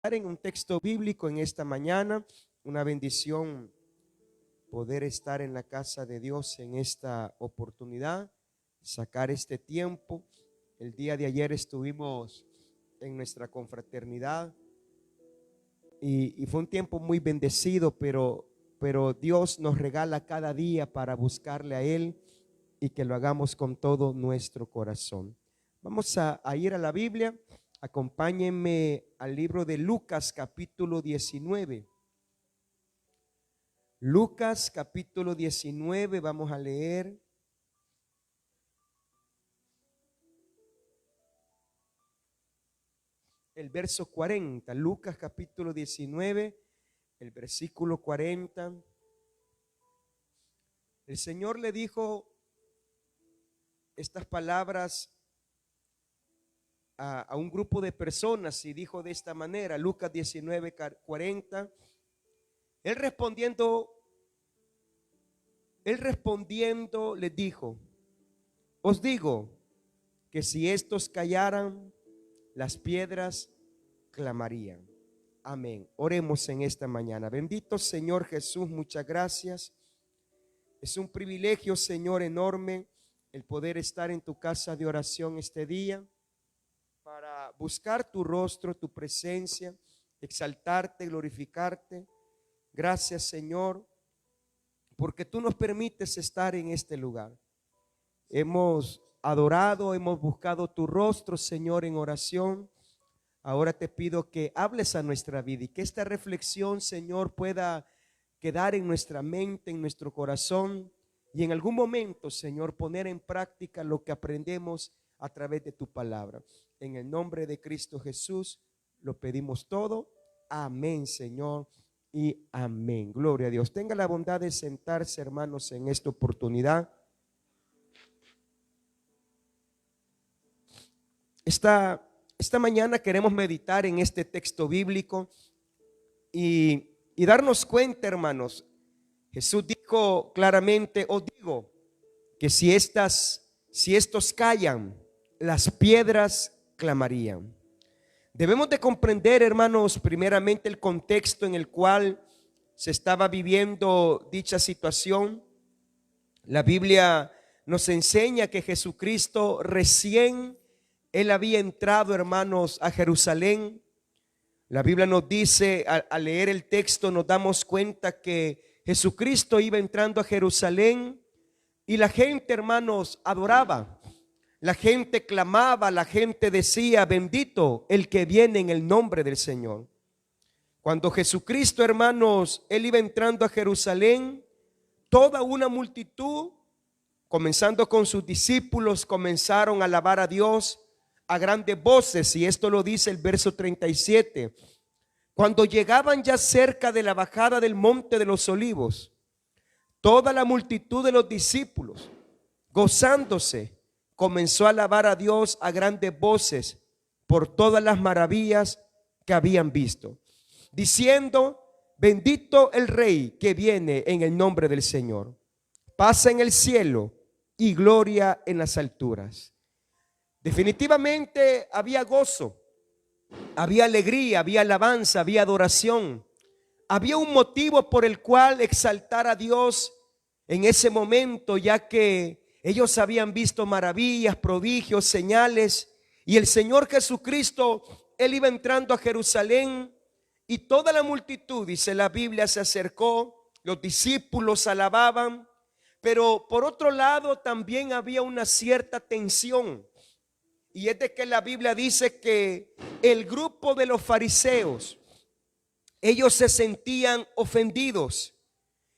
En un texto bíblico en esta mañana, una bendición poder estar en la casa de Dios en esta oportunidad, sacar este tiempo. El día de ayer estuvimos en nuestra confraternidad y fue un tiempo muy bendecido, pero Dios nos regala cada día para buscarle a Él y que lo hagamos con todo nuestro corazón. Vamos a ir a la Biblia. Acompáñenme al libro de Lucas capítulo 19. Lucas capítulo 19, vamos a leer el verso 40. Lucas capítulo 19, el versículo 40. El Señor le dijo estas palabras a un grupo de personas y dijo de esta manera, Lucas 19, 40. Él respondiendo les dijo: os digo que si estos callaran, las piedras clamarían. Amén. Oremos en esta mañana. Bendito Señor Jesús, muchas gracias. Es un privilegio, Señor, enorme el poder estar en tu casa de oración este día para buscar tu rostro, tu presencia, exaltarte, glorificarte. Gracias, Señor, porque tú nos permites estar en este lugar. Hemos adorado, hemos buscado tu rostro, Señor, en oración. Ahora te pido que hables a nuestra vida y que esta reflexión, Señor, pueda quedar en nuestra mente, en nuestro corazón, y en algún momento, Señor, poner en práctica lo que aprendemos a través de tu palabra. En el nombre de Cristo Jesús lo pedimos todo. Amén, Señor, y amén. Gloria a Dios. Tenga la bondad de sentarse, hermanos, en esta oportunidad. Esta mañana queremos meditar en este texto bíblico y darnos cuenta, hermanos. Jesús dijo claramente: os digo que si estos callan, las piedras clamarían. Debemos de comprender, hermanos, primeramente el contexto en el cual se estaba viviendo dicha situación. La Biblia nos enseña que Jesucristo recién Él había entrado, hermanos, a Jerusalén. La Biblia nos dice, al leer el texto nos damos cuenta que Jesucristo iba entrando a Jerusalén y la gente, hermanos, adoraba. La gente clamaba, la gente decía: bendito el que viene en el nombre del Señor. Cuando Jesucristo, hermanos, Él iba entrando a Jerusalén, toda una multitud, comenzando con sus discípulos, comenzaron a alabar a Dios a grandes voces, y esto lo dice el verso 37. Cuando llegaban ya cerca de la bajada del monte de los olivos, toda la multitud de los discípulos, gozándose, comenzó a alabar a Dios a grandes voces por todas las maravillas que habían visto, diciendo: bendito el Rey que viene en el nombre del Señor, paz en el cielo y gloria en las alturas. Definitivamente había gozo, había alegría, había alabanza, había adoración. Había un motivo por el cual exaltar a Dios en ese momento, ya que ellos habían visto maravillas, prodigios, señales, y el Señor Jesucristo, Él iba entrando a Jerusalén y toda la multitud, dice la Biblia, se acercó, los discípulos alababan, pero por otro lado también había una cierta tensión. Y es de que la Biblia dice que el grupo de los fariseos, ellos se sentían ofendidos.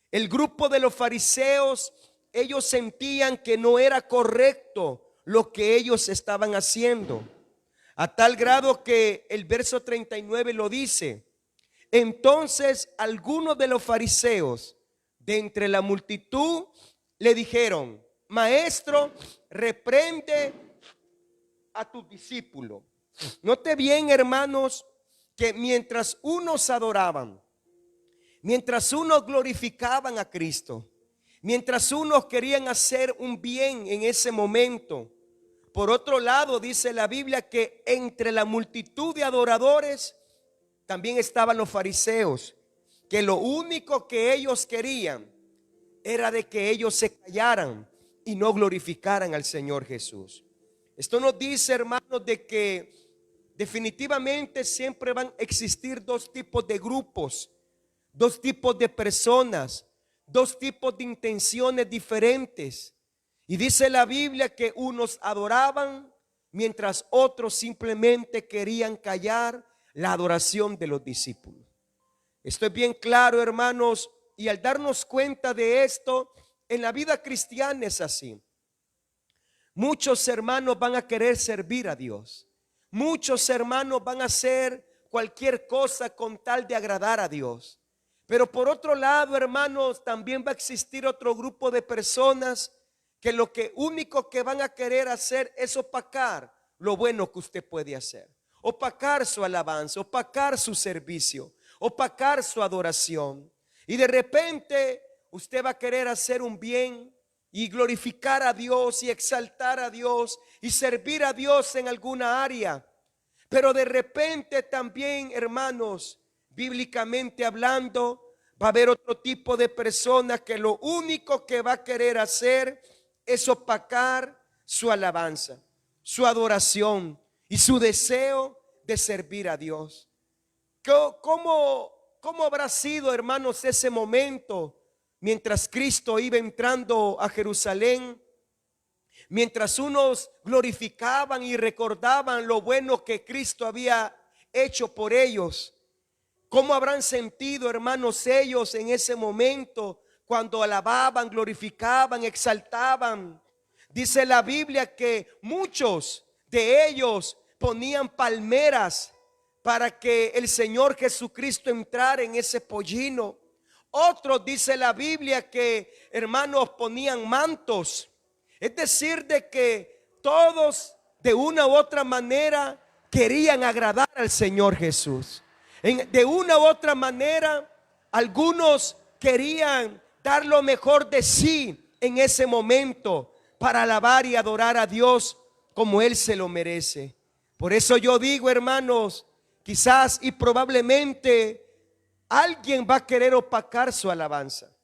El grupo de los fariseos, ellos sentían que no era correcto lo que ellos estaban haciendo. A tal grado que el verso 39 lo dice: entonces algunos de los fariseos de entre la multitud le dijeron: maestro, reprende a tus discípulos. Note bien, hermanos, que mientras unos adoraban, mientras unos glorificaban a Cristo, mientras unos querían hacer un bien en ese momento, por otro lado dice la Biblia que entre la multitud de adoradores también estaban los fariseos, que lo único que ellos querían era de que ellos se callaran y no glorificaran al Señor Jesús. Esto nos dice, hermanos, de que definitivamente siempre van a existir dos tipos de grupos, dos tipos de personas, dos tipos de intenciones diferentes. Y dice la Biblia que unos adoraban mientras otros simplemente querían callar la adoración de los discípulos. Esto es bien claro, hermanos, y al darnos cuenta de esto, en la vida cristiana es así. Muchos hermanos van a querer servir a Dios. Muchos hermanos van a hacer cualquier cosa con tal de agradar a Dios. Pero por otro lado, hermanos, también va a existir otro grupo de personas que lo único que van a querer hacer es opacar lo bueno que usted puede hacer. Opacar su alabanza, opacar su servicio, opacar su adoración. Y de repente usted va a querer hacer un bien y glorificar a Dios y exaltar a Dios y servir a Dios en alguna área. Pero de repente también, hermanos, bíblicamente hablando, va a haber otro tipo de personas que lo único que va a querer hacer es opacar su alabanza, su adoración y su deseo de servir a Dios. ¿Cómo habrá sido, hermanos, ese momento mientras Cristo iba entrando a Jerusalén? Mientras unos glorificaban y recordaban lo bueno que Cristo había hecho por ellos. ¿Cómo habrán sentido, hermanos, ellos en ese momento cuando alababan, glorificaban, exaltaban? Dice la Biblia que muchos de ellos ponían palmeras para que el Señor Jesucristo entrara en ese pollino. Otros, dice la Biblia, que hermanos ponían mantos. Es decir, de que todos de una u otra manera querían agradar al Señor Jesús. De una u otra manera, algunos querían dar lo mejor de sí en ese momento para alabar y adorar a Dios como Él se lo merece. Por eso yo digo, hermanos, quizás y probablemente alguien va a querer opacar su alabanza.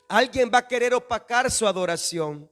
Alguien va a querer opacar su adoración.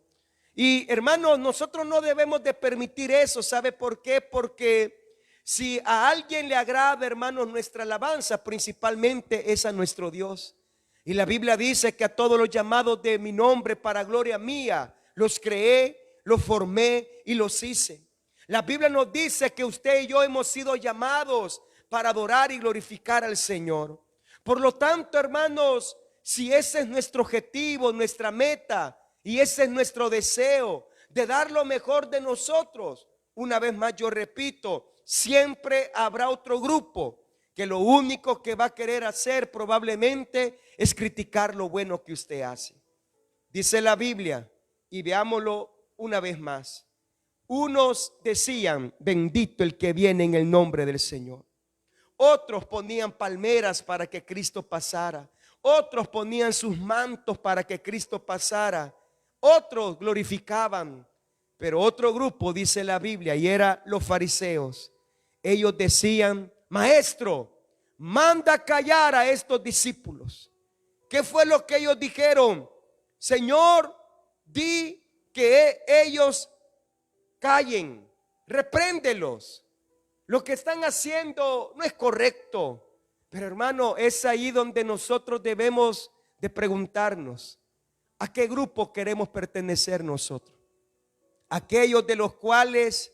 Y hermanos, nosotros no debemos de permitir eso. ¿Sabe por qué? Porque si a alguien le agrada, hermanos, nuestra alabanza, principalmente es a nuestro Dios. Y la Biblia dice que a todos los llamados de mi nombre para gloria mía, los creé, los formé y los hice. La Biblia nos dice que usted y yo hemos sido llamados para adorar y glorificar al Señor. Por lo tanto, hermanos, si ese es nuestro objetivo, nuestra meta, y ese es nuestro deseo de dar lo mejor de nosotros, una vez más yo repito, siempre habrá otro grupo que lo único que va a querer hacer probablemente es criticar lo bueno que usted hace. Dice la Biblia, y veámoslo una vez más. Unos decían, bendito el que viene en el nombre del Señor. Otros ponían palmeras para que Cristo pasara. Otros ponían sus mantos para que Cristo pasara. Otros glorificaban, pero otro grupo, dice la Biblia, y era los fariseos. Ellos decían, maestro, manda callar a estos discípulos. ¿Qué fue lo que ellos dijeron? Señor, di que ellos callen, repréndelos. Lo que están haciendo no es correcto. Pero hermano, es ahí donde nosotros debemos de preguntarnos, ¿a qué grupo queremos pertenecer nosotros? Aquellos de los cuales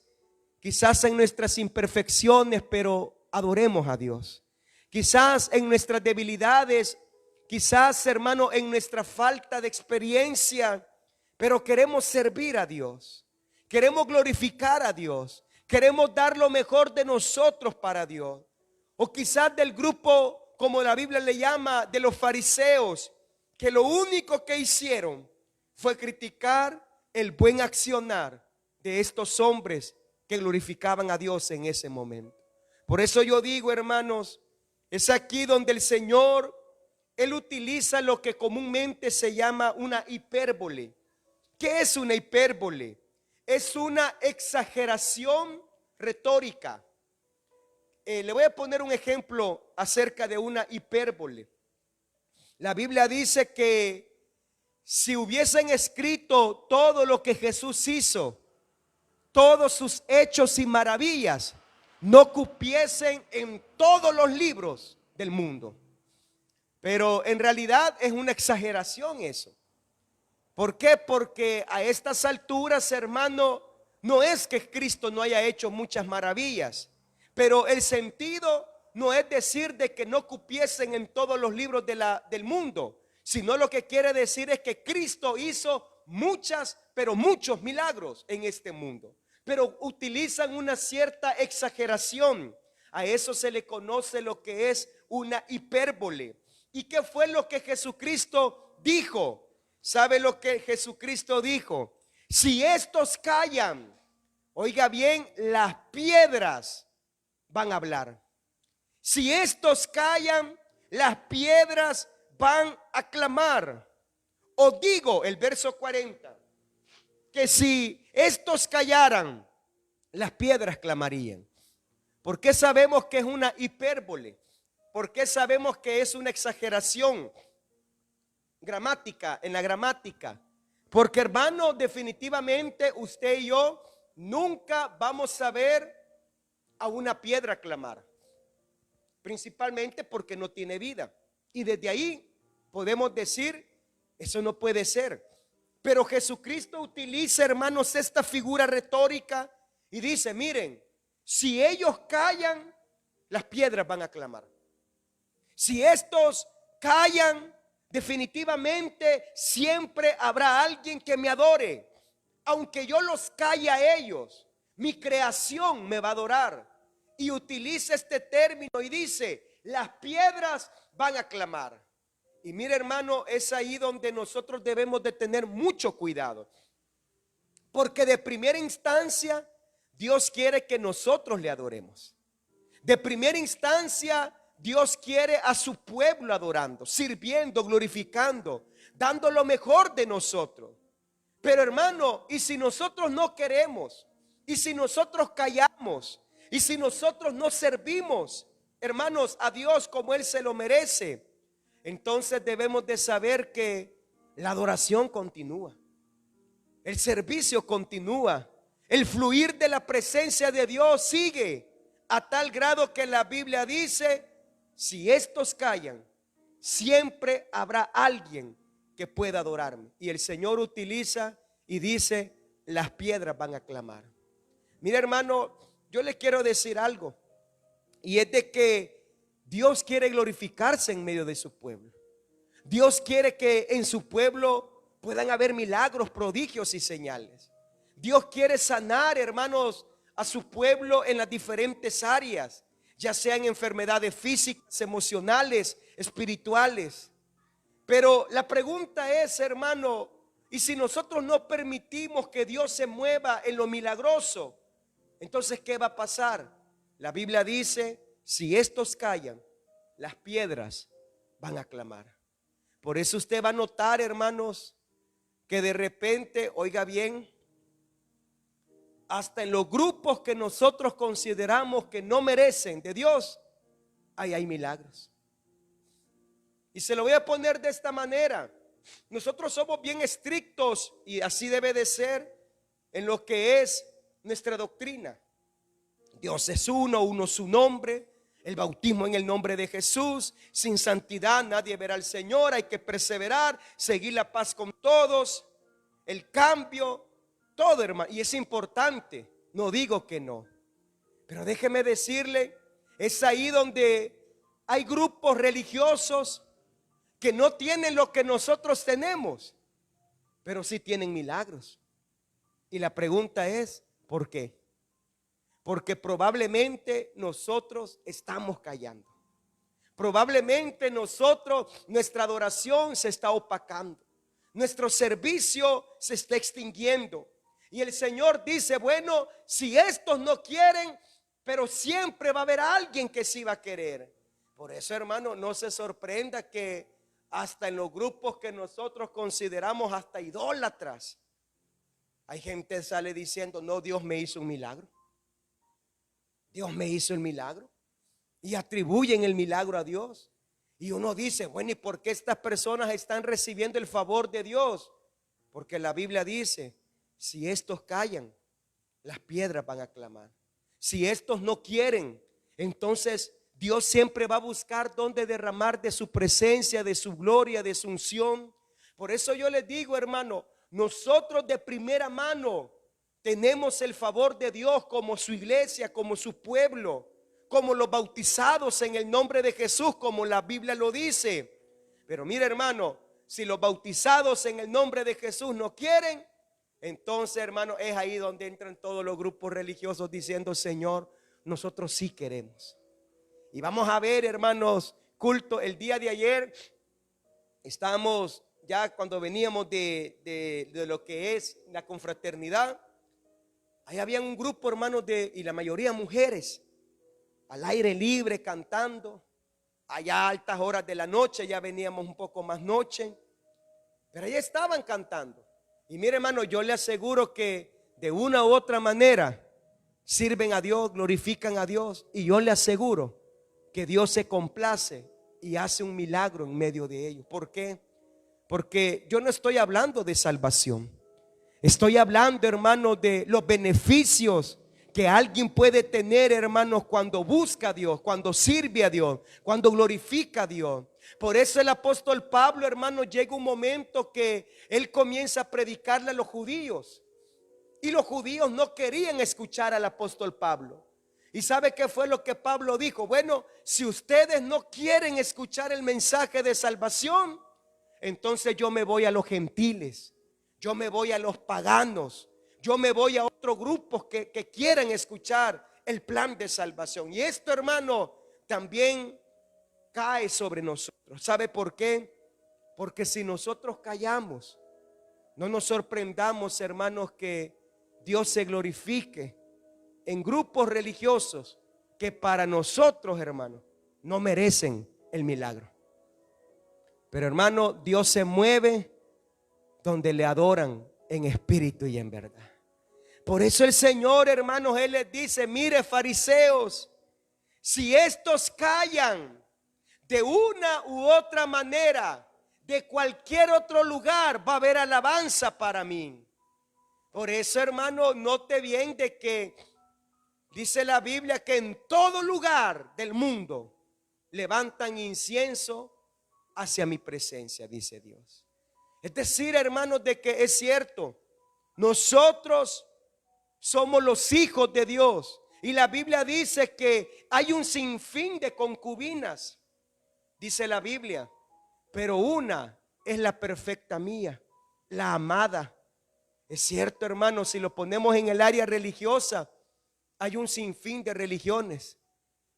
quizás en nuestras imperfecciones, pero adoremos a Dios. Quizás en nuestras debilidades, quizás, hermano, en nuestra falta de experiencia, pero queremos servir a Dios. Queremos glorificar a Dios. Queremos dar lo mejor de nosotros para Dios. O quizás del grupo, como la Biblia le llama, de los fariseos, que lo único que hicieron fue criticar el buen accionar de estos hombres que glorificaban a Dios en ese momento. Por eso yo digo, hermanos, es aquí donde el Señor, Él utiliza lo que comúnmente se llama una hipérbole. ¿Qué es una hipérbole? Es una exageración retórica. Le voy a poner un ejemplo acerca de una hipérbole. La Biblia dice que si hubiesen escrito todo lo que Jesús hizo, todos sus hechos y maravillas, no cupiesen en todos los libros del mundo. Pero en realidad es una exageración eso. ¿Por qué? Porque a estas alturas, hermano, no es que Cristo no haya hecho muchas maravillas, pero el sentido no es decir de que no cupiesen en todos los libros del mundo, sino lo que quiere decir es que Cristo hizo muchas, pero muchos milagros en este mundo. Pero utilizan una cierta exageración. A eso se le conoce lo que es una hipérbole. ¿Y qué fue lo que Jesucristo dijo? ¿Sabe lo que Jesucristo dijo? Si estos callan, oiga bien, las piedras van a hablar. Si estos callan, las piedras van a clamar. Os digo, el verso 40, que si estos callaran, las piedras clamarían. ¿Por qué sabemos que es una hipérbole? ¿Por qué sabemos que es una exageración gramática, en la gramática? Porque, hermano, definitivamente usted y yo nunca vamos a ver a una piedra clamar, principalmente porque no tiene vida. Y desde ahí podemos decir, eso no puede ser. Pero Jesucristo utiliza, hermanos, esta figura retórica y dice, miren, si ellos callan, las piedras van a clamar. Si estos callan, definitivamente siempre habrá alguien que me adore. Aunque yo los calle a ellos, mi creación me va a adorar. Y utiliza este término y dice, las piedras van a clamar. Y mire, hermano, es ahí donde nosotros debemos de tener mucho cuidado. Porque de primera instancia, Dios quiere que nosotros le adoremos. De primera instancia, Dios quiere a su pueblo adorando, sirviendo, glorificando, dando lo mejor de nosotros. Pero, hermano, y si nosotros no queremos, y si nosotros callamos, y si nosotros no servimos, hermanos, a Dios como Él se lo merece, entonces debemos de saber que la adoración continúa, el servicio continúa, el fluir de la presencia de Dios sigue, a tal grado que la Biblia dice, si estos callan, siempre habrá alguien que pueda adorarme. Y el Señor utiliza y dice, las piedras van a clamar. Mira, hermano, yo le quiero decir algo, y es de que Dios quiere glorificarse en medio de su pueblo. Dios quiere que en su pueblo puedan haber milagros, prodigios y señales. Dios quiere sanar, hermanos, a su pueblo en las diferentes áreas, ya sean enfermedades físicas, emocionales, espirituales. Pero la pregunta es, hermano, y si nosotros no permitimos que Dios se mueva en lo milagroso, entonces ¿qué va a pasar? La Biblia dice, si estos callan, las piedras van a clamar. Por eso usted va a notar, hermanos, que de repente, oiga bien, hasta en los grupos que nosotros consideramos que no merecen de Dios, ahí hay milagros. Y se lo voy a poner de esta manera. Nosotros somos bien estrictos, y así debe de ser, en lo que es nuestra doctrina. Dios es uno, uno su nombre, el bautismo en el nombre de Jesús. Sin santidad nadie verá al Señor. Hay que perseverar, seguir la paz con todos, el cambio, todo, hermano. Y es importante, no digo que no, pero déjeme decirle, es ahí donde hay grupos religiosos que no tienen lo que nosotros tenemos, pero sí tienen milagros. Y la pregunta es, ¿por qué? Porque probablemente nosotros estamos callando. Probablemente nuestra adoración se está opacando. Nuestro servicio se está extinguiendo. Y el Señor dice, bueno, si estos no quieren, pero siempre va a haber alguien que sí va a querer. Por eso, hermano, no se sorprenda que hasta en los grupos que nosotros consideramos hasta idólatras, hay gente que sale diciendo, no, Dios me hizo un milagro. Dios me hizo el milagro. y atribuyen el milagro a Dios. Y uno dice, bueno, ¿y por qué estas personas están recibiendo el favor de Dios? Porque la Biblia dice, si estos callan, las piedras van a clamar. Si estos no quieren, entonces Dios siempre va a buscar dónde derramar de su presencia, de su gloria, de su unción. Por eso yo les digo, hermano, nosotros de primera mano tenemos el favor de Dios como su iglesia, como su pueblo, como los bautizados en el nombre de Jesús, como la Biblia lo dice. Pero mira, hermano, si los bautizados en el nombre de Jesús no quieren, entonces, hermano, es ahí donde entran todos los grupos religiosos diciendo, Señor, nosotros sí queremos. Y vamos a ver, hermanos, culto. El día de ayer estábamos ya cuando veníamos de lo que es la confraternidad. Ahí había un grupo, hermanos, y la mayoría mujeres, al aire libre cantando. Allá a altas horas de la noche, ya veníamos un poco más noche, pero ahí estaban cantando. Y mire, hermano, yo le aseguro que de una u otra manera sirven a Dios, glorifican a Dios. Y yo le aseguro que Dios se complace y hace un milagro en medio de ellos. ¿Por qué? Porque yo no estoy hablando de salvación. Estoy hablando, hermano, de los beneficios que alguien puede tener, hermanos, cuando busca a Dios, cuando sirve a Dios, cuando glorifica a Dios. Por eso el apóstol Pablo, hermano, llega un momento que él comienza a predicarle a los judíos. Y los judíos no querían escuchar al apóstol Pablo. ¿Y sabe qué fue lo que Pablo dijo? Bueno, si ustedes no quieren escuchar el mensaje de salvación, entonces yo me voy a los gentiles, yo me voy a los paganos, yo me voy a otros grupos que quieran escuchar el plan de salvación. Y esto, hermano, también cae sobre nosotros. ¿Sabe por qué? Porque si nosotros callamos, no nos sorprendamos, hermanos, que Dios se glorifique en grupos religiosos que para nosotros, hermanos, no merecen el milagro. Pero, hermano, Dios se mueve donde le adoran en espíritu y en verdad. Por eso el Señor, hermanos, Él les dice, mire, fariseos, si estos callan de una u otra manera, de cualquier otro lugar va a haber alabanza para mí. Por eso, hermano, note bien de que dice la Biblia que en todo lugar del mundo levantan incienso hacia mi presencia, dice Dios. Es decir, hermanos, de que es cierto, nosotros somos los hijos de Dios. Y la Biblia dice que hay un sinfín de concubinas, dice la Biblia, pero una es la perfecta mía, la amada. Es cierto, hermanos, si lo ponemos en el área religiosa, hay un sinfín de religiones,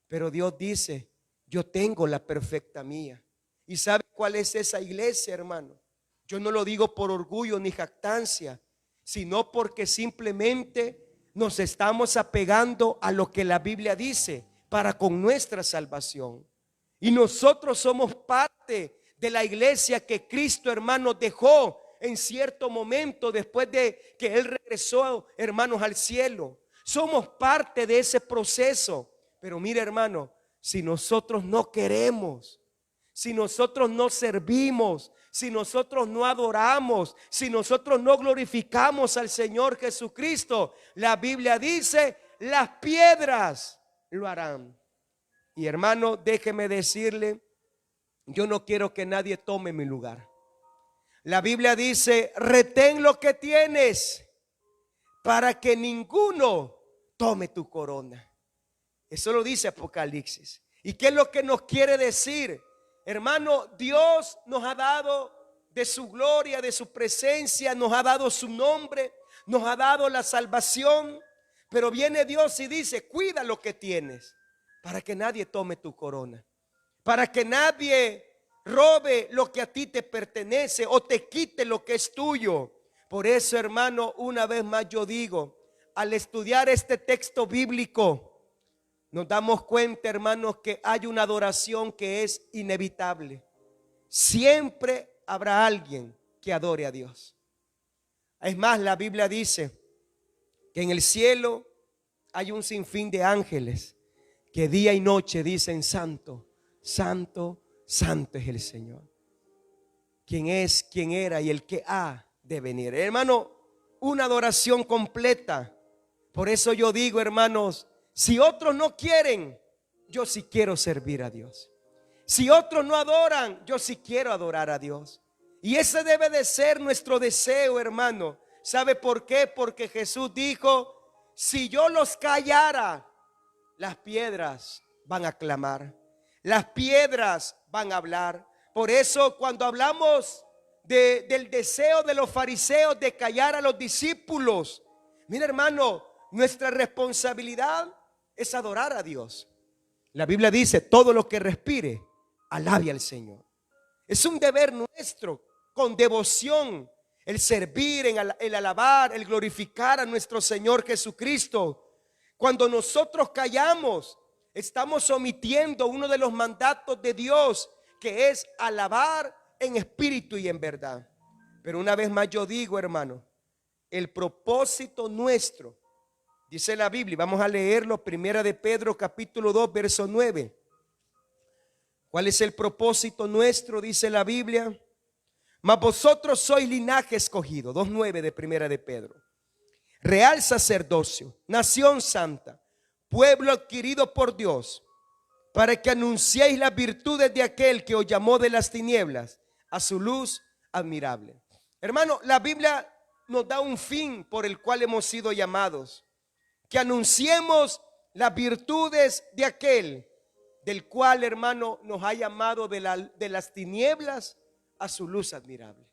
pero Dios dice, yo tengo la perfecta mía. ¿Y sabe cuál es esa iglesia, hermano? Yo no lo digo por orgullo ni jactancia, sino porque simplemente nos estamos apegando a lo que la Biblia dice para con nuestra salvación. Y nosotros somos parte de la iglesia que Cristo, hermano, dejó en cierto momento después de que Él regresó, hermanos, al cielo. Somos parte de ese proceso. Pero mire, hermano, si nosotros no queremos, si nosotros no servimos, si nosotros no adoramos, si nosotros no glorificamos al Señor Jesucristo, la Biblia dice, las piedras lo harán. Y hermano, déjeme decirle, yo no quiero que nadie tome mi lugar. La Biblia dice, retén lo que tienes para que ninguno tome tu corona. Eso lo dice Apocalipsis. ¿Y qué es lo que nos quiere decir? Hermano, Dios nos ha dado de su gloria, de su presencia, nos ha dado su nombre, nos ha dado la salvación. Pero viene Dios y dice, cuida lo que tienes para que nadie tome tu corona, para que nadie robe lo que a ti te pertenece o te quite lo que es tuyo. Por eso, hermano, una vez más yo digo, al estudiar este texto bíblico, nos damos cuenta, hermanos, que hay una adoración que es inevitable. Siempre habrá alguien que adore a Dios. Es más, la Biblia dice que en el cielo hay un sinfín de ángeles que día y noche dicen: santo, santo, santo es el Señor. Quien es, quien era y el que ha de venir. Hermano, una adoración completa. Por eso yo digo, hermanos, si otros no quieren, yo sí quiero servir a Dios. Si otros no adoran, yo sí quiero adorar a Dios. Y ese debe de ser nuestro deseo, hermano. ¿Sabe por qué? Porque Jesús dijo: si yo los callara, las piedras van a clamar, las piedras van a hablar. Por eso cuando hablamos del deseo de los fariseos de callar a los discípulos, mira, hermano, nuestra responsabilidad es adorar a Dios. La Biblia dice: todo lo que respire, alabe al Señor. Es un deber nuestro, con devoción, el servir, el alabar, el glorificar a nuestro Señor Jesucristo. Cuando nosotros callamos, estamos omitiendo uno de los mandatos de Dios, que es alabar en espíritu y en verdad. Pero una vez más yo digo, hermano, el propósito nuestro, dice la Biblia, vamos a leerlo, primera de Pedro capítulo 2 verso 9. ¿Cuál es el propósito nuestro? Dice la Biblia: mas vosotros sois linaje escogido, 2:9 de primera de Pedro, real sacerdocio, nación santa, pueblo adquirido por Dios, para que anunciéis las virtudes de aquel que os llamó de las tinieblas a su luz admirable. Hermano, la Biblia nos da un fin por el cual hemos sido llamados: que anunciemos las virtudes de aquel del cual, hermano, nos ha llamado de las tinieblas a su luz admirable.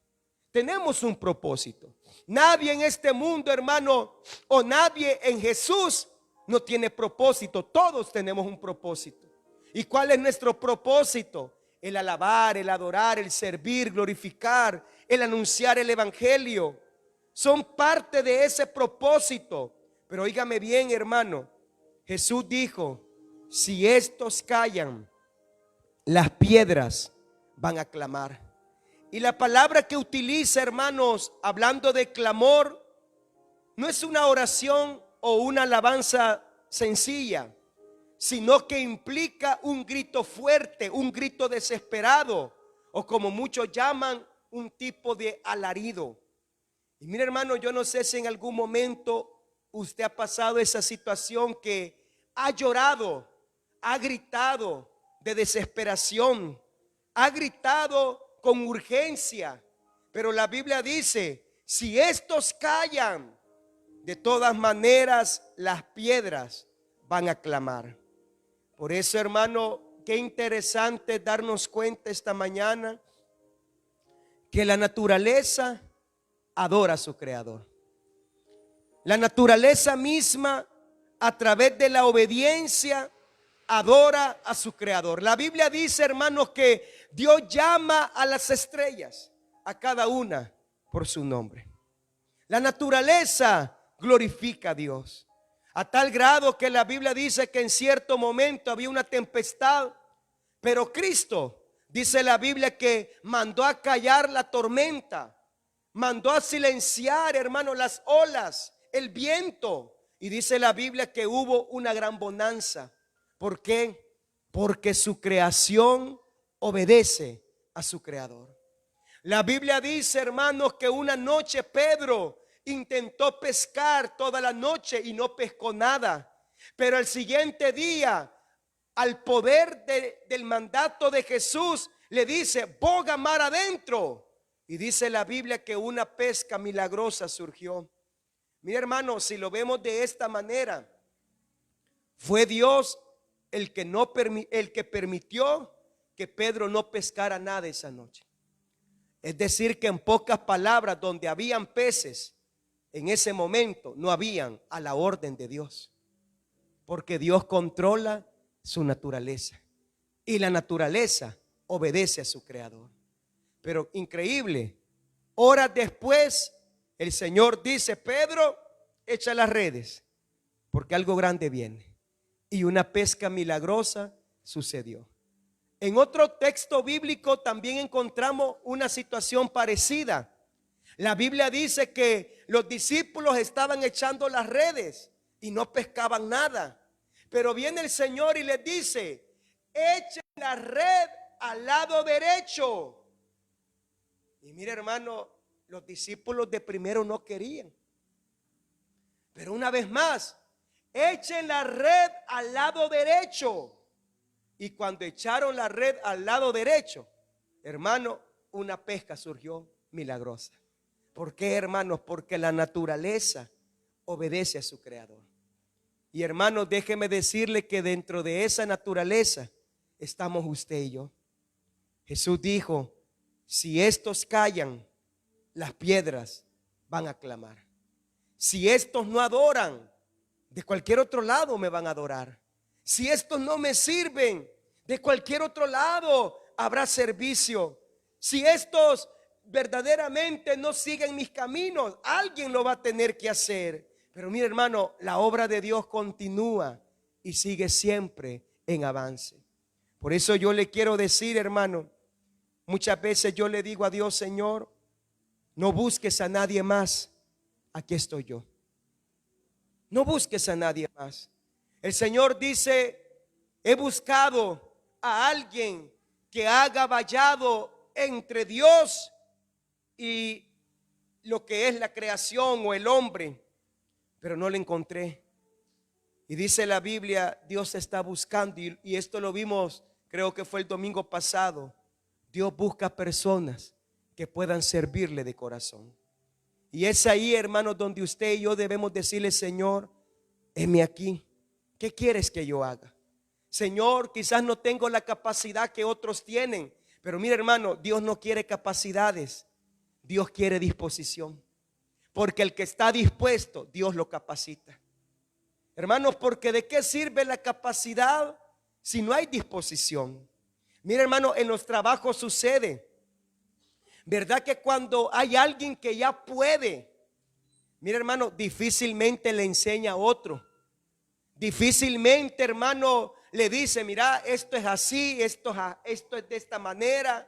Tenemos un propósito. Nadie en este mundo, hermano, o nadie en Jesús no tiene propósito. Todos tenemos un propósito. ¿Y cuál es nuestro propósito? El alabar, el adorar, el servir, glorificar, el anunciar el evangelio. Son parte de ese propósito. Pero óigame bien, hermano, Jesús dijo: si estos callan, las piedras van a clamar. Y la palabra que utiliza, hermanos, hablando de clamor, no es una oración o una alabanza sencilla, sino que implica un grito fuerte, un grito desesperado, o como muchos llaman, un tipo de alarido. Y mire, hermano, yo no sé si en algún momento usted ha pasado esa situación que ha llorado, ha gritado de desesperación, ha gritado con urgencia, pero la Biblia dice: si estos callan, de todas maneras las piedras van a clamar. Por eso, hermano, qué interesante darnos cuenta esta mañana que la naturaleza adora a su creador. La naturaleza misma, a través de la obediencia, adora a su creador. La Biblia dice, hermanos, que Dios llama a las estrellas, a cada una por su nombre. La naturaleza glorifica a Dios, a tal grado que la Biblia dice que en cierto momento había una tempestad, pero Cristo, dice la Biblia, que mandó a callar la tormenta, mandó a silenciar, hermano, las olas, el viento, y dice la Biblia que hubo una gran bonanza. ¿Por qué? Porque su creación obedece a su creador. La Biblia dice, hermanos, que una noche Pedro intentó pescar toda la noche y no pescó nada. Pero el siguiente día, al poder del mandato de Jesús, le dice: boga mar adentro. Y dice la Biblia que una pesca milagrosa surgió. Mira, hermano, si lo vemos de esta manera, fue Dios el que permitió que Pedro no pescara nada esa noche. Es decir, que en pocas palabras, donde habían peces en ese momento, no habían a la orden de Dios, porque Dios controla su naturaleza y la naturaleza obedece a su creador. Pero increíble, horas después el Señor dice: Pedro, echa las redes, porque algo grande viene. Y una pesca milagrosa sucedió. En otro texto bíblico también encontramos una situación parecida. La Biblia dice que los discípulos estaban echando las redes y no pescaban nada. Pero viene el Señor y les dice: echen la red al lado derecho. Y mire, hermano, los discípulos de primero no querían. Pero una vez más, echen la red al lado derecho. Y cuando echaron la red al lado derecho, hermano, una pesca surgió milagrosa. ¿Por qué, hermanos? Porque la naturaleza obedece a su creador. Y hermanos, déjeme decirle que dentro de esa naturaleza estamos usted y yo. Jesús dijo: si estos callan, las piedras van a clamar. Si estos no adoran, de cualquier otro lado me van a adorar. Si estos no me sirven, de cualquier otro lado habrá servicio. Si estos verdaderamente no siguen mis caminos, alguien lo va a tener que hacer. Pero mire, hermano, la obra de Dios continúa y sigue siempre en avance. Por eso yo le quiero decir, hermano, muchas veces yo le digo a Dios: Señor, no busques a nadie más, aquí estoy yo. No busques a nadie más. El Señor dice: he buscado a alguien que haga vallado entre Dios y lo que es la creación o el hombre, pero no lo encontré. Y dice la Biblia, Dios está buscando, y esto lo vimos, creo que fue el domingo pasado. Dios busca personas que puedan servirle de corazón. Y es ahí, hermanos, donde usted y yo debemos decirle: Señor, heme aquí. ¿Qué quieres que yo haga? Señor, quizás no tengo la capacidad que otros tienen, pero mira, hermano, Dios no quiere capacidades, Dios quiere disposición. Porque el que está dispuesto, Dios lo capacita. Hermanos, porque ¿de qué sirve la capacidad si no hay disposición? Mira, hermano, en los trabajos sucede, ¿verdad? Que cuando hay alguien que ya puede, mira, hermano, difícilmente le enseña a otro. Difícilmente, hermano, le dice: mira, esto es así, esto es de esta manera,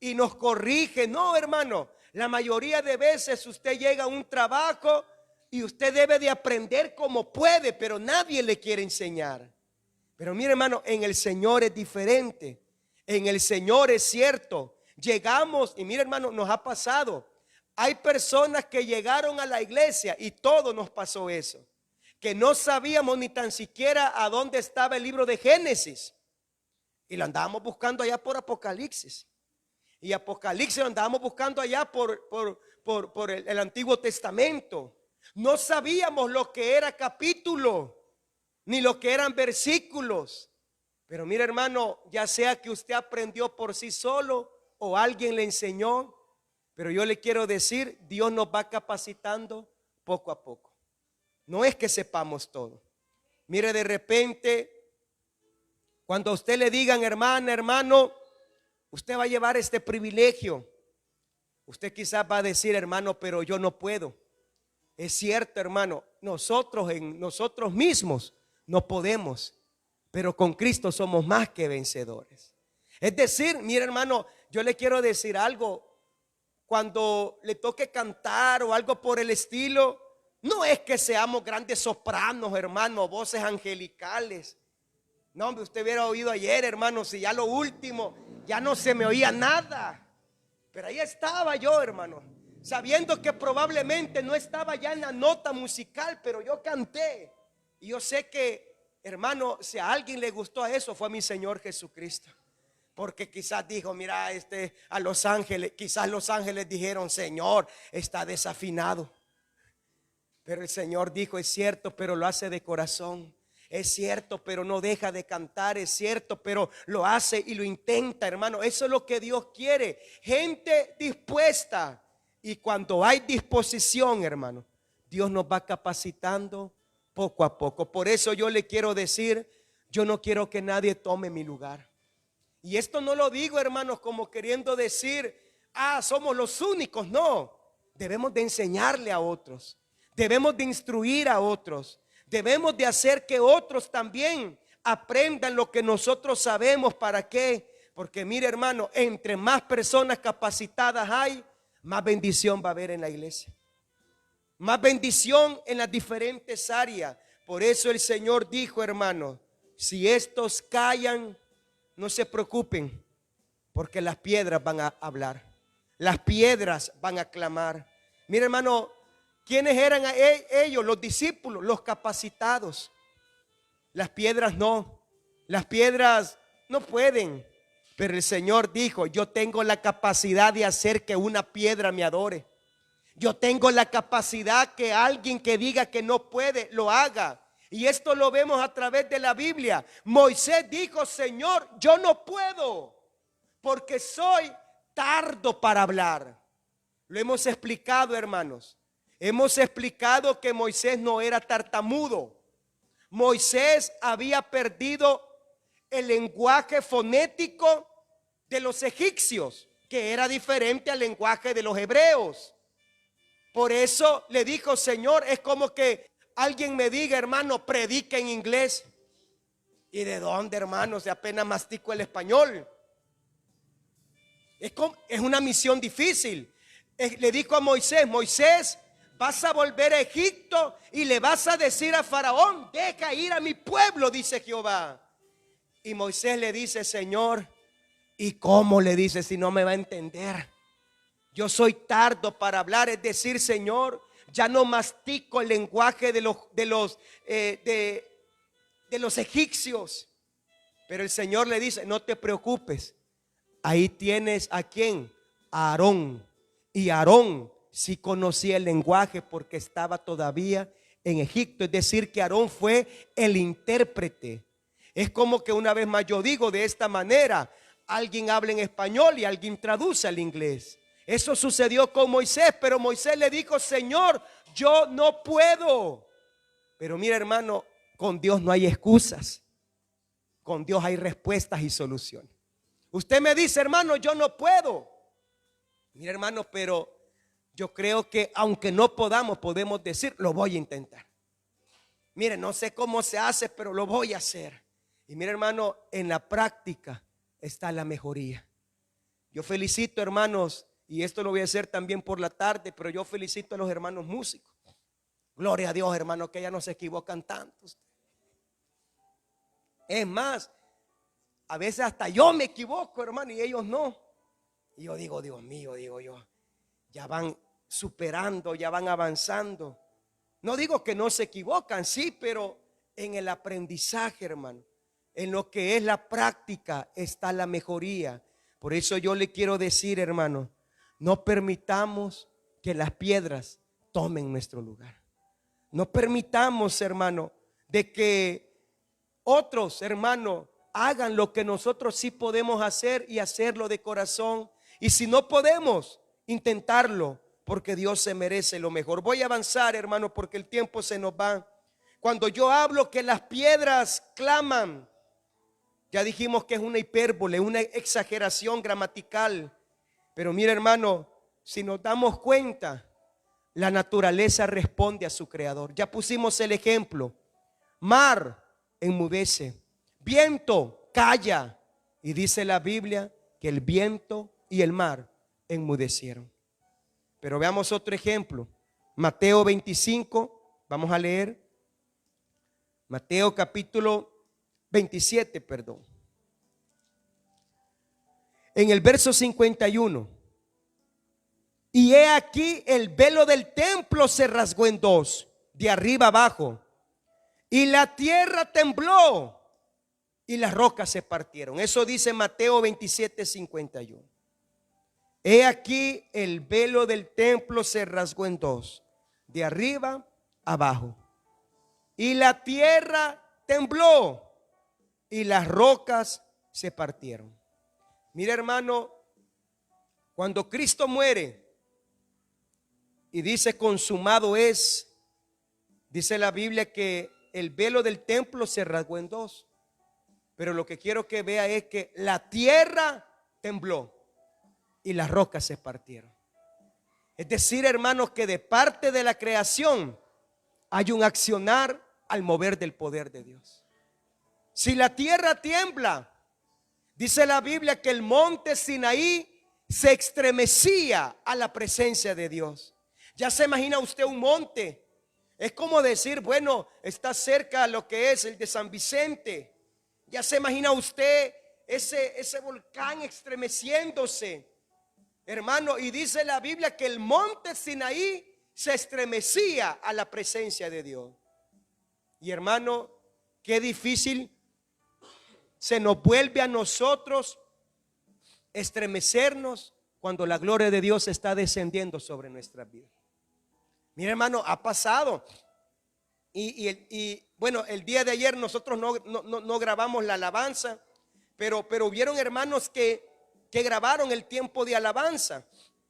y nos corrige. No, hermano, la mayoría de veces usted llega a un trabajo y usted debe de aprender como puede, pero nadie le quiere enseñar. Pero mire, hermano, en el Señor es diferente. En el Señor es cierto. Llegamos y mire, hermano, nos ha pasado. Hay personas que llegaron a la iglesia y todos nos pasó eso, que no sabíamos ni tan siquiera a dónde estaba el libro de Génesis, y lo andábamos buscando allá por Apocalipsis. Y Apocalipsis lo andábamos buscando allá por el Antiguo Testamento. No sabíamos lo que era capítulo, ni lo que eran versículos. Pero mire, hermano, ya sea que usted aprendió por sí solo o alguien le enseñó, pero yo le quiero decir, Dios nos va capacitando poco a poco. No es que sepamos todo. Mire, de repente, cuando a usted le digan: hermana, hermano, usted va a llevar este privilegio, usted quizás va a decir: hermano, pero yo no puedo. Es cierto, hermano, nosotros mismos no podemos, pero con Cristo somos más que vencedores. Es decir, mire, hermano, yo le quiero decir algo. Cuando le toque cantar o algo por el estilo, no es que seamos grandes sopranos, hermano, voces angelicales. No, hombre, usted hubiera oído ayer, hermano, si ya lo último, ya no se me oía nada. Pero ahí estaba yo, hermano, sabiendo que probablemente no estaba ya en la nota musical, pero yo canté. Y yo sé que, hermano, si a alguien le gustó a eso, fue a mi Señor Jesucristo. Porque quizás dijo: mira, a los ángeles, quizás los ángeles dijeron: Señor, está desafinado. Pero el Señor dijo: es cierto, pero lo hace de corazón. Es cierto, pero no deja de cantar. Es cierto, pero lo hace y lo intenta, hermano. Eso es lo que Dios quiere. Gente dispuesta. Y cuando hay disposición, hermano, Dios nos va capacitando poco a poco. Por eso yo le quiero decir: yo no quiero que nadie tome mi lugar. Y esto no lo digo, hermanos, como queriendo decir: somos los únicos. No, debemos de enseñarle a otros, debemos de instruir a otros, debemos de hacer que otros también aprendan lo que nosotros sabemos. ¿Para qué? Porque mire, hermano, entre más personas capacitadas hay, más bendición va a haber en la iglesia, más bendición en las diferentes áreas. Por eso el Señor dijo, hermano, si estos callan, no se preocupen, porque las piedras van a hablar. Las piedras van a clamar. Mira, hermano, ¿quiénes eran ellos? Los discípulos, los capacitados. Las piedras no. Las piedras no pueden. Pero el Señor dijo, yo tengo la capacidad de hacer que una piedra me adore. Yo tengo la capacidad que alguien que diga que no puede, lo haga. Y esto lo vemos a través de la Biblia. Moisés dijo, Señor, yo no puedo, porque soy tardo para hablar. Lo hemos explicado, hermanos. Hemos explicado que Moisés no era tartamudo. Moisés había perdido el lenguaje fonético de los egipcios, que era diferente al lenguaje de los hebreos. Por eso le dijo, Señor, es como que alguien me diga, hermano, predica en inglés. ¿Y de dónde, hermano? Si apenas mastico el español. Es una misión difícil. Le dijo a Moisés, Moisés, vas a volver a Egipto y le vas a decir a Faraón, deja ir a mi pueblo, dice Jehová. Y Moisés le dice, Señor, ¿y cómo? Le dice, si no me va a entender. Yo soy tardo para hablar, es decir, Señor, ya no mastico el lenguaje de los egipcios. Pero el Señor le dice, no te preocupes. Ahí tienes a quién, a Aarón. Y Aarón sí conocía el lenguaje porque estaba todavía en Egipto. Es decir, que Aarón fue el intérprete. Es como que una vez más yo digo de esta manera, alguien habla en español y alguien traduce al inglés. Eso sucedió con Moisés, pero Moisés le dijo, Señor, yo no puedo. Pero mira, hermano, con Dios no hay excusas. Con Dios hay respuestas y soluciones. Usted me dice, hermano, yo no puedo. Mira, hermano, pero yo creo que aunque no podamos, podemos decir, lo voy a intentar. Mire, no sé cómo se hace, pero lo voy a hacer. Y mira, hermano, en la práctica está la mejoría. Yo felicito, hermanos, y esto lo voy a hacer también por la tarde, pero yo felicito a los hermanos músicos. Gloria a Dios, hermano, que ya no se equivocan tanto. Es más, a veces hasta yo me equivoco, hermano, y ellos no. Y yo digo, Dios mío, digo yo, ya van superando, ya van avanzando. No digo que no se equivocan, sí, pero en el aprendizaje, hermano, en lo que es la práctica está la mejoría. Por eso yo le quiero decir, hermano, no permitamos que las piedras tomen nuestro lugar. No permitamos, hermano, de que otros, hermano, hagan lo que nosotros sí podemos hacer y hacerlo de corazón. Y si no podemos, intentarlo, porque Dios se merece lo mejor. Voy a avanzar, hermano, porque el tiempo se nos va. Cuando yo hablo que las piedras claman, ya dijimos que es una hipérbole, una exageración gramatical. Pero mira, hermano, si nos damos cuenta, la naturaleza responde a su creador. Ya pusimos el ejemplo. Mar enmudece, viento calla. Y dice la Biblia que el viento y el mar enmudecieron. Pero veamos otro ejemplo. Mateo 25, vamos a leer. Mateo capítulo 27, perdón. En el verso 51. Y he aquí el velo del templo se rasgó en dos, de arriba abajo. Y la tierra tembló y las rocas se partieron. Eso dice Mateo 27, 51. He aquí el velo del templo se rasgó en dos, de arriba abajo. Y la tierra tembló y las rocas se partieron. Mira, hermano, cuando Cristo muere y dice consumado es, dice la Biblia que el velo del templo se rasgó en dos. Pero lo que quiero que vea es que la tierra tembló y las rocas se partieron. Es decir, hermanos, que de parte de la creación hay un accionar al mover del poder de Dios. Si la tierra tiembla, dice la Biblia que el monte Sinaí se estremecía a la presencia de Dios. Ya se imagina usted un monte Es como decir, bueno, está cerca lo que es el de San Vicente. Ya se imagina usted ese volcán estremeciéndose, hermano. Y dice la Biblia que el monte Sinaí se estremecía a la presencia de Dios. Y hermano, qué difícil se nos vuelve a nosotros estremecernos cuando la gloria de Dios está descendiendo sobre nuestras vidas. Mira, hermano, ha pasado. Bueno, el día de ayer nosotros no grabamos la alabanza, pero hubieron hermanos que grabaron el tiempo de alabanza.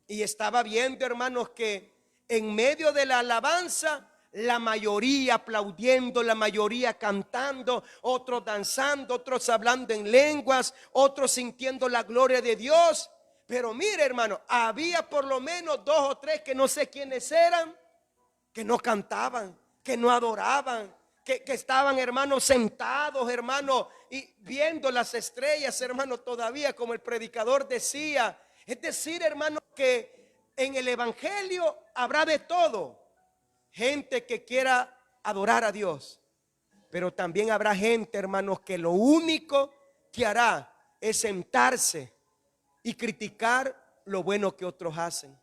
Y estaba viendo, hermanos, que en medio de la alabanza, la mayoría aplaudiendo, la mayoría cantando, otros danzando, otros hablando en lenguas, otros sintiendo la gloria de Dios. Pero mire, hermano, había por lo menos 2 o 3 que no sé quiénes eran, que no cantaban, que no adoraban, que estaban, hermanos, sentados, hermanos, y viendo las estrellas, hermanos, todavía, como el predicador decía. Es decir, hermanos, que en el evangelio habrá de todo. Gente que quiera adorar a Dios, pero también habrá gente, hermanos, que lo único que hará es sentarse y criticar lo bueno que otros hacen.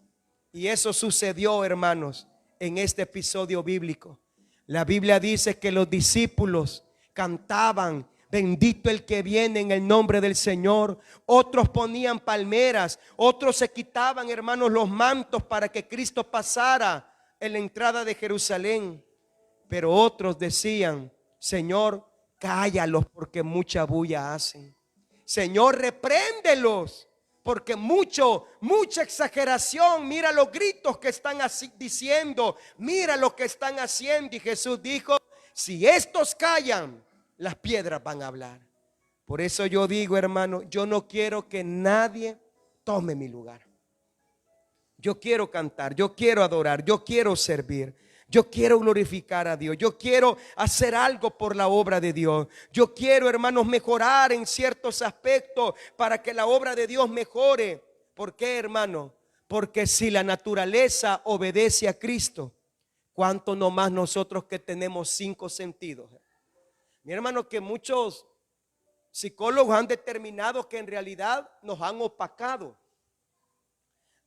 Y eso sucedió, hermanos, en este episodio bíblico. La Biblia dice que los discípulos cantaban: bendito el que viene en el nombre del Señor. Otros ponían palmeras, otros se quitaban, hermanos, los mantos para que Cristo pasara en la entrada de Jerusalén. Pero otros decían: Señor, cállalos porque mucha bulla hacen. Señor, repréndelos porque mucha exageración. Mira los gritos que están así diciendo, mira lo que están haciendo. Y Jesús dijo: si estos callan, las piedras van a hablar. Por eso yo digo, hermano, yo no quiero que nadie tome mi lugar. Yo quiero cantar, yo quiero adorar, yo quiero servir, yo quiero glorificar a Dios, yo quiero hacer algo por la obra de Dios. Yo quiero, hermanos, mejorar en ciertos aspectos para que la obra de Dios mejore. ¿Por qué, hermano? Porque si la naturaleza obedece a Cristo, ¿cuánto no más nosotros que tenemos 5 sentidos? Mi hermano, que muchos psicólogos han determinado que en realidad nos han opacado,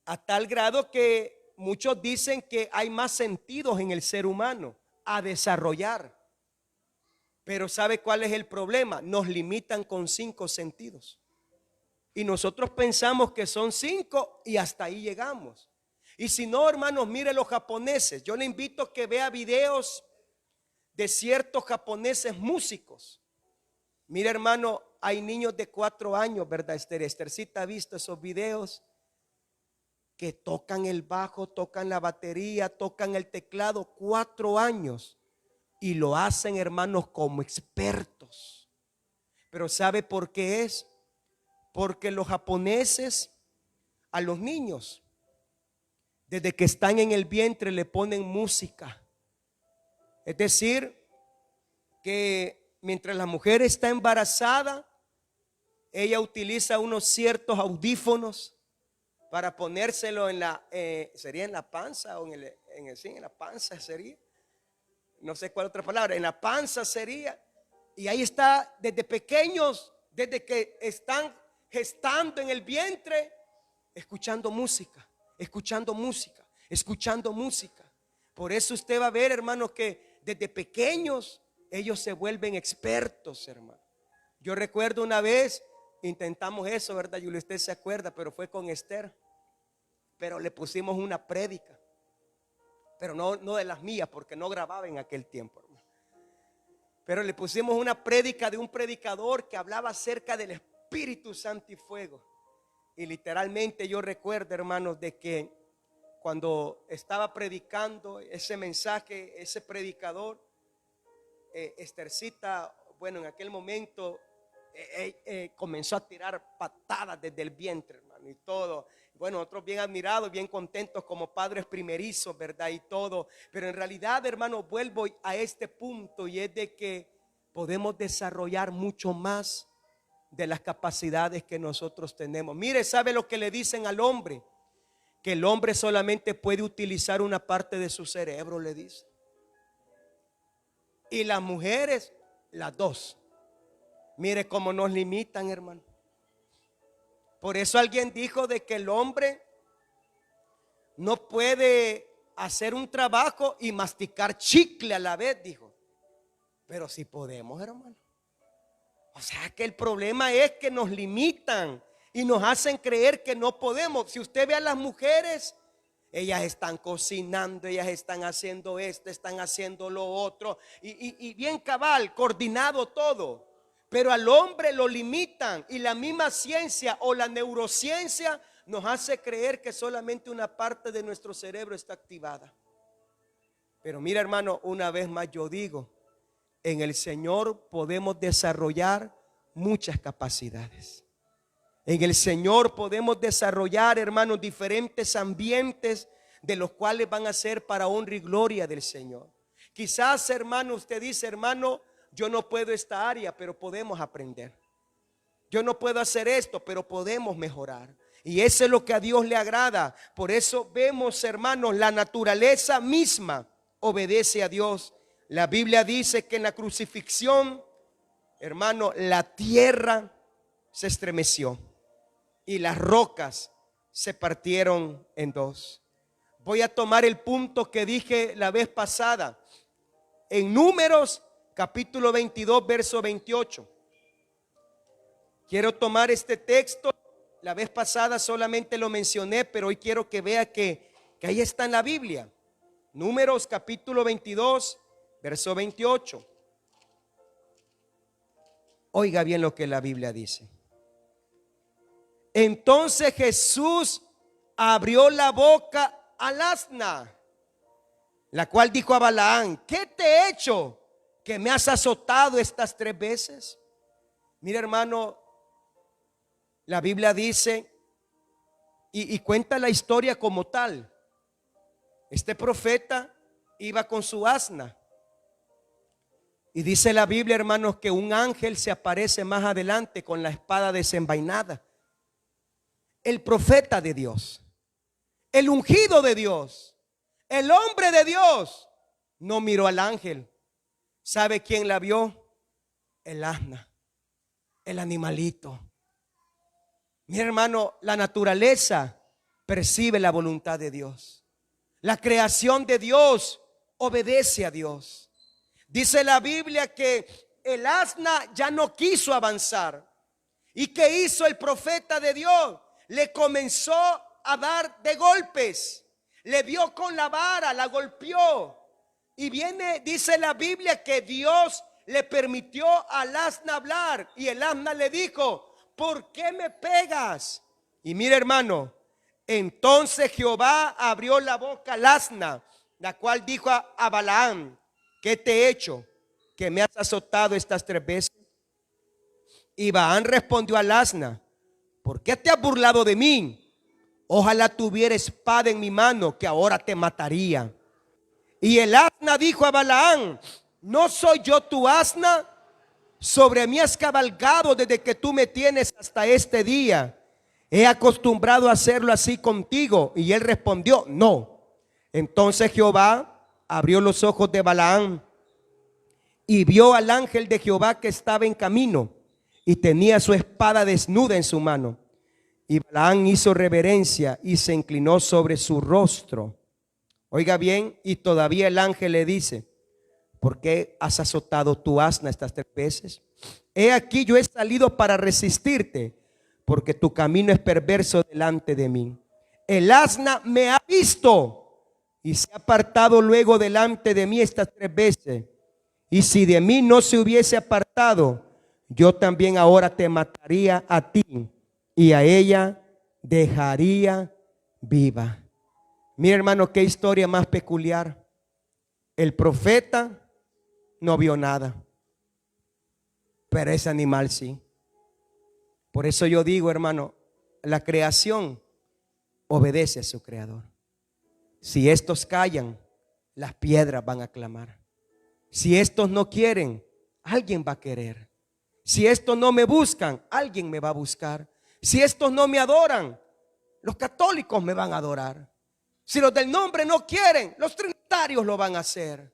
a tal grado que muchos dicen que hay más sentidos en el ser humano a desarrollar. Pero ¿sabe cuál es el problema? Nos limitan con 5 sentidos. Y nosotros pensamos que son 5 y hasta ahí llegamos. Y si no, hermanos, mire los japoneses. Yo le invito a que vea videos de ciertos japoneses músicos. Mire, hermano, hay niños de 4 años, ¿verdad, Esther? Esthercita ha visto esos videos que tocan el bajo, tocan la batería, tocan el teclado, 4 años. Y lo hacen, hermanos, como expertos. Pero ¿sabe por qué es? Porque los japoneses a los niños, desde que están en el vientre, le ponen música. Es decir, que mientras la mujer está embarazada, ella utiliza unos ciertos audífonos para ponérselo en la, sería en la panza o en la panza sería, no sé cuál otra palabra, en la panza sería. Y ahí está desde pequeños, desde que están gestando en el vientre, escuchando música, escuchando música, escuchando música. Por eso usted va a ver, hermanos, que desde pequeños ellos se vuelven expertos, hermano. Yo recuerdo una vez intentamos eso, ¿verdad, Julio? Usted se acuerda, pero fue con Esther. Pero le pusimos una prédica, pero no de las mías, porque no grababa en aquel tiempo, hermano. Pero le pusimos una prédica de un predicador que hablaba acerca del Espíritu Santo y fuego. Y literalmente yo recuerdo, hermanos, de que cuando estaba predicando ese mensaje, ese predicador, Esthercita, bueno, en aquel momento comenzó a tirar patadas desde el vientre, hermano, y todo. Bueno, nosotros bien admirados, bien contentos como padres primerizos, ¿verdad? Y todo. Pero en realidad, hermano, vuelvo a este punto, y es de que podemos desarrollar mucho más de las capacidades que nosotros tenemos. Mire, ¿sabe lo que le dicen al hombre? Que el hombre solamente puede utilizar una parte de su cerebro, le dice. Y las mujeres, las dos. Mire cómo nos limitan, hermano. Por eso alguien dijo de que el hombre no puede hacer un trabajo y masticar chicle a la vez, dijo. Pero sí podemos, hermano. O sea que el problema es que nos limitan y nos hacen creer que no podemos. Si usted ve a las mujeres, ellas están cocinando, ellas están haciendo esto, están haciendo lo otro, y bien cabal, coordinado todo. Pero al hombre lo limitan, y la misma ciencia o la neurociencia nos hace creer que solamente una parte de nuestro cerebro está activada. Pero mira, hermano, una vez más yo digo, en el Señor podemos desarrollar muchas capacidades. En el Señor podemos desarrollar, hermanos, diferentes ambientes de los cuales van a ser para honra y gloria del Señor. Quizás, hermano, usted dice, hermano, yo no puedo esta área, pero podemos aprender. Yo no puedo hacer esto, pero podemos mejorar. Y eso es lo que a Dios le agrada. Por eso vemos, hermanos, la naturaleza misma obedece a Dios. La Biblia dice que en la crucifixión, hermano, la tierra se estremeció y las rocas se partieron en dos. Voy a tomar el punto que dije la vez pasada. En Números capítulo 22, verso 28. Quiero tomar este texto. La vez pasada solamente lo mencioné, pero hoy quiero que vea que ahí está en la Biblia. Números capítulo 22, verso 28. Oiga bien lo que la Biblia dice. Entonces Jesús abrió la boca al asna, la cual dijo a Balaam: ¿qué te he hecho que me has azotado estas 3 veces? Mira, hermano, la Biblia dice y cuenta la historia como tal. Este profeta iba con su asna. Y dice la Biblia, hermanos, que un ángel se aparece más adelante con la espada desenvainada. El profeta de Dios, el ungido de Dios, el hombre de Dios, no miró al ángel. ¿Sabe quién la vio? El asna, el animalito. Mi hermano, la naturaleza percibe la voluntad de Dios. La creación de Dios obedece a Dios. Dice la Biblia que el asna ya no quiso avanzar. ¿Y qué hizo el profeta de Dios? Le comenzó a dar de golpes. Le vio con la vara, la golpeó. Y viene, dice la Biblia, que Dios le permitió al asna hablar. Y el asna le dijo: ¿por qué me pegas? Y mire, hermano, entonces Jehová abrió la boca al asna, la cual dijo a Balaam: ¿qué te he hecho que me has azotado estas 3 veces? Y Balaam respondió al asna: ¿por qué te has burlado de mí? Ojalá tuviera espada en mi mano, que ahora te mataría. Y el asna dijo a Balaam: ¿no soy yo tu asna? Sobre mí has cabalgado desde que tú me tienes hasta este día. He acostumbrado a hacerlo así contigo. Y él respondió: no. Entonces Jehová abrió los ojos de Balaam y vio al ángel de Jehová que estaba en camino y tenía su espada desnuda en su mano. Y Balaam hizo reverencia y se inclinó sobre su rostro. Oiga bien, y todavía el ángel le dice: ¿por qué has azotado tu asna estas 3 veces? He aquí, yo he salido para resistirte, porque tu camino es perverso delante de mí. El asna me ha visto y se ha apartado luego delante de mí estas 3 veces. Y si de mí no se hubiese apartado, yo también ahora te mataría a ti y a ella dejaría viva. Mira, hermano, qué historia más peculiar. El profeta no vio nada, pero ese animal sí. Por eso yo digo, hermano, la creación obedece a su creador. Si estos callan, las piedras van a clamar. Si estos no quieren, alguien va a querer. Si estos no me buscan, alguien me va a buscar. Si estos no me adoran, los católicos me van a adorar. Si los del nombre no quieren, los trinitarios lo van a hacer.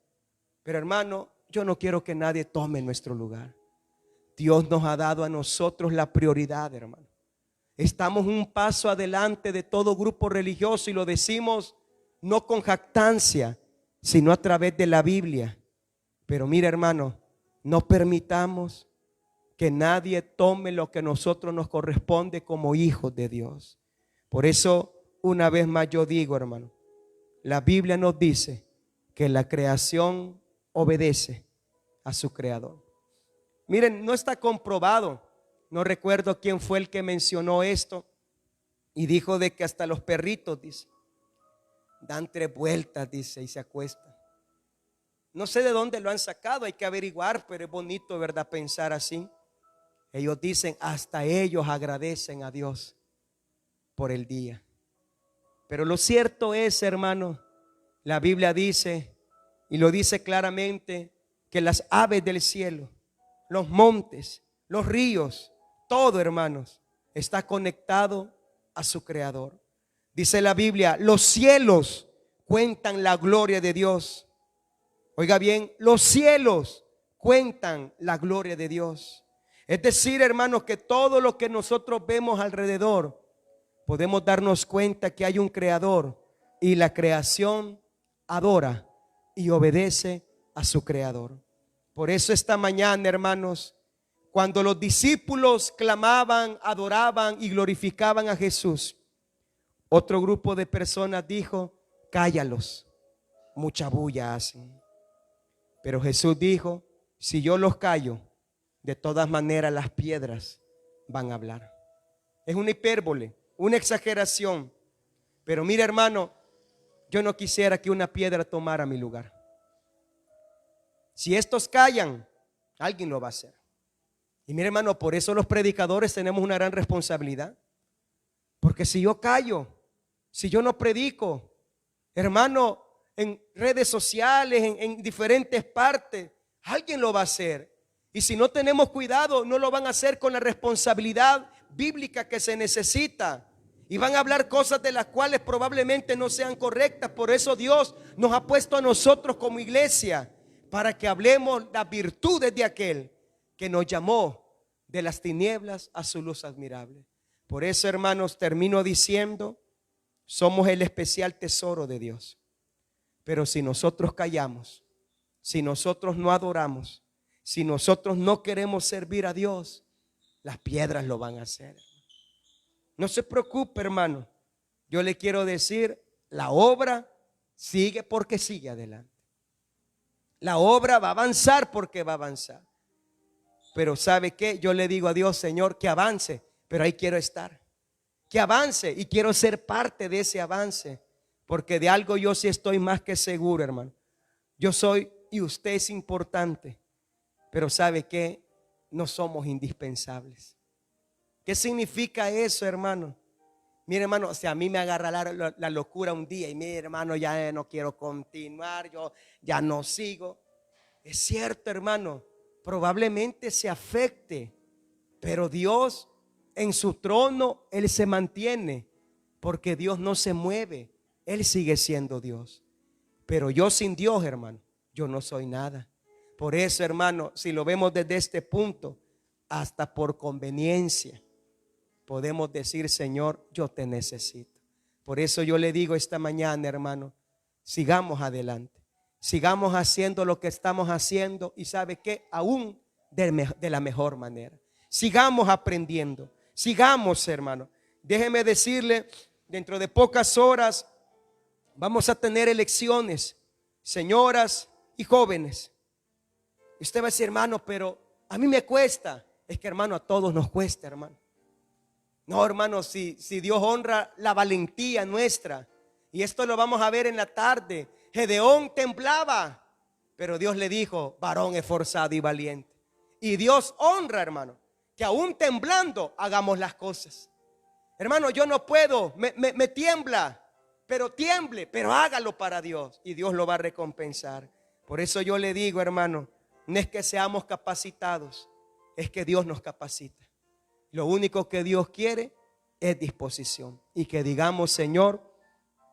Pero hermano, yo no quiero que nadie tome nuestro lugar. Dios nos ha dado a nosotros la prioridad, hermano. Estamos un paso adelante de todo grupo religioso y lo decimos no con jactancia, sino a través de la Biblia. Pero mira, hermano, no permitamos que nadie tome lo que a nosotros nos corresponde como hijos de Dios. Por eso, una vez más yo digo, hermano, la Biblia nos dice que la creación obedece a su creador. Miren, no está comprobado. No recuerdo quién fue el que mencionó esto y dijo de que hasta los perritos, dice, dan 3 vueltas, dice, y se acuestan. No sé de dónde lo han sacado, hay que averiguar, pero es bonito, ¿verdad?, pensar así. Ellos dicen, hasta ellos agradecen a Dios por el día. Pero lo cierto es, hermano, la Biblia dice, y lo dice claramente, que las aves del cielo, los montes, los ríos, todo, hermanos, está conectado a su creador. Dice la Biblia, los cielos cuentan la gloria de Dios. Oiga bien, los cielos cuentan la gloria de Dios. Es decir, hermanos, que todo lo que nosotros vemos alrededor, podemos darnos cuenta que hay un creador y la creación adora y obedece a su creador. Por eso esta mañana, hermanos, cuando los discípulos clamaban, adoraban y glorificaban a Jesús, otro grupo de personas dijo, cállalos, mucha bulla hacen. Pero Jesús dijo, si yo los callo, de todas maneras las piedras van a hablar. Es una hipérbole, una exageración. Pero mira, hermano, yo no quisiera que una piedra tomara mi lugar. Si estos callan, alguien lo va a hacer. Y mira, hermano, por eso los predicadores tenemos una gran responsabilidad. Porque si yo callo, si yo no predico, hermano, en redes sociales, en diferentes partes, alguien lo va a hacer. Y si no tenemos cuidado, no lo van a hacer con la responsabilidad bíblica que se necesita. Y van a hablar cosas de las cuales probablemente no sean correctas. Por eso Dios nos ha puesto a nosotros como iglesia para que hablemos las virtudes de aquel que nos llamó de las tinieblas a su luz admirable. Por eso, hermanos, termino diciendo, somos el especial tesoro de Dios. Pero si nosotros callamos, si nosotros no adoramos, si nosotros no queremos servir a Dios, las piedras lo van a hacer. No se preocupe, hermano. Yo le quiero decir, la obra sigue porque sigue adelante. La obra va a avanzar porque va a avanzar. Pero ¿sabe qué? Yo le digo a Dios, Señor, que avance, pero ahí quiero estar. Que avance y quiero ser parte de ese avance. Porque de algo yo sí estoy más que seguro, hermano. Yo soy y usted es importante. Pero ¿sabe qué? No somos indispensables. ¿Qué significa eso, hermano? Mire, hermano, si a mí me agarra la locura un día y mire, hermano, ya no quiero continuar, yo ya no sigo. Es cierto, hermano, probablemente se afecte, pero Dios en su trono, Él se mantiene, porque Dios no se mueve, Él sigue siendo Dios. Pero yo sin Dios, hermano, yo no soy nada. Por eso, hermano, si lo vemos desde este punto, hasta por conveniencia, podemos decir, Señor, yo te necesito. Por eso yo le digo esta mañana, hermano, sigamos adelante. Sigamos haciendo lo que estamos haciendo y ¿sabe qué? Aún de la mejor manera. Sigamos aprendiendo. Sigamos, hermano. Déjeme decirle, dentro de pocas horas vamos a tener elecciones, señoras y jóvenes. Y usted va a decir, hermano, pero a mí me cuesta. Es que, hermano, a todos nos cuesta, hermano. No, hermano, si Dios honra la valentía nuestra, y esto lo vamos a ver en la tarde. Gedeón temblaba, pero Dios le dijo, varón esforzado y valiente. Y Dios honra, hermano, que aún temblando hagamos las cosas. Hermano, yo no puedo, me tiembla, pero tiemble, pero hágalo para Dios y Dios lo va a recompensar. Por eso yo le digo, hermano, no es que seamos capacitados, es que Dios nos capacita. Lo único que Dios quiere es disposición y que digamos, Señor,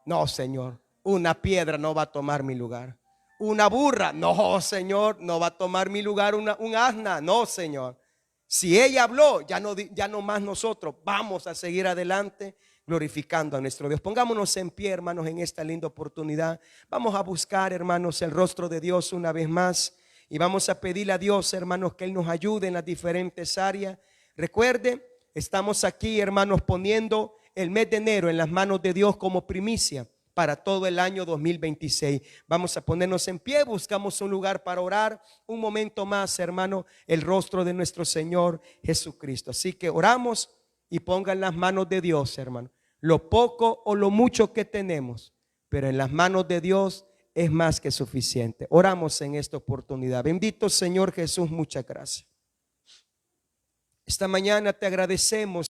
no, Señor, una piedra no va a tomar mi lugar. una burra. No, Señor, no va a tomar mi lugar un asna. No, Señor. Si ella habló, ya no más nosotros. Vamos a seguir adelante glorificando a nuestro Dios. Pongámonos en pie, hermanos, en esta linda oportunidad. Vamos a buscar, hermanos, el rostro de Dios una vez más. Y vamos a pedirle a Dios, hermanos, que Él nos ayude en las diferentes áreas. Recuerde, estamos aquí, hermanos, poniendo el mes de enero en las manos de Dios como primicia para todo el año 2026. Vamos a ponernos en pie, buscamos un lugar para orar un momento más, hermano, el rostro de nuestro Señor Jesucristo. Así que oramos y pongan las manos de Dios, hermano, lo poco o lo mucho que tenemos, pero en las manos de Dios es más que suficiente. Oramos en esta oportunidad. Bendito Señor Jesús, muchas gracias. Esta mañana te agradecemos.